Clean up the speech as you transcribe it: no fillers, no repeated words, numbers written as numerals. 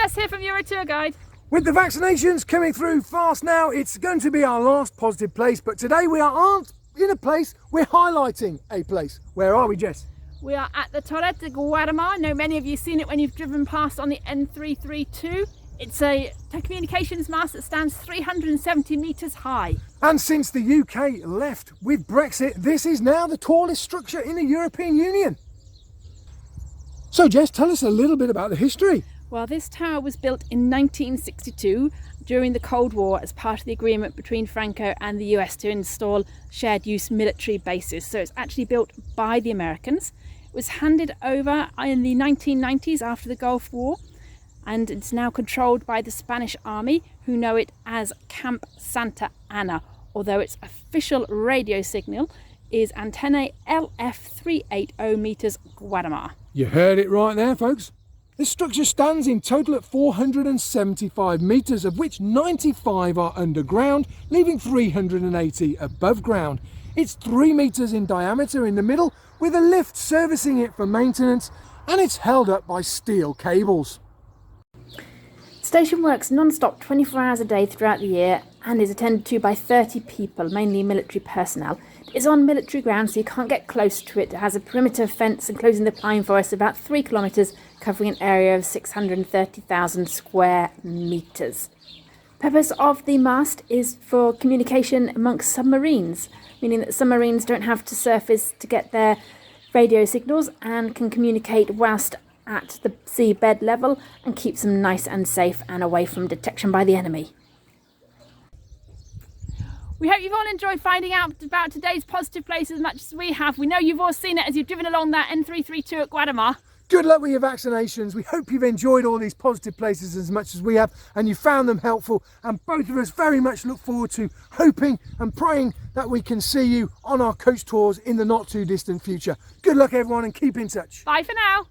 Jess here from EuroTourGuide. With the vaccinations coming through fast now, it's going to be our last positive place, but today we aren't in a place, we're highlighting a place. Where are we, Jess? We are at the Torreta de Guardamar. I know many of you have seen it when you've driven past on the N332. It's a communications mast that stands 370 metres high. And since the UK left with Brexit, this is now the tallest structure in the European Union. So Jess, tell us a little bit about the history. Well, this tower was built in 1962 during the Cold War as part of the agreement between Franco and the US to install shared use military bases. So it's actually built by the Americans. It was handed over in the 1990s after the Gulf War, and it's now controlled by the Spanish Army, who know it as Camp Santa Ana, although its official radio signal is Antennae LF380 meters Guardamar. You heard it right there, folks. This structure stands in total at 475 metres, of which 95 are underground, leaving 380 above ground. It's 3 metres in diameter in the middle, with a lift servicing it for maintenance, and it's held up by steel cables. The station works non-stop 24 hours a day throughout the year and is attended to by 30 people, mainly military personnel. It's on military ground, so you can't get close to it. It has a perimeter fence enclosing the pine forest about 3 kilometres, covering an area of 630,000 square metres. The purpose of the mast is for communication amongst submarines, meaning that submarines don't have to surface to get their radio signals and can communicate whilst at the seabed level, and keeps them nice and safe and away from detection by the enemy. We hope you've all enjoyed finding out about today's positive place as much as we have. We know you've all seen it as you've driven along that N332 at Guardamar. Good luck with your vaccinations. We hope you've enjoyed all these positive places as much as we have, and you found them helpful, and both of us very much look forward to hoping and praying that we can see you on our coach tours in the not too distant future. Good luck everyone, and keep in touch. Bye for now.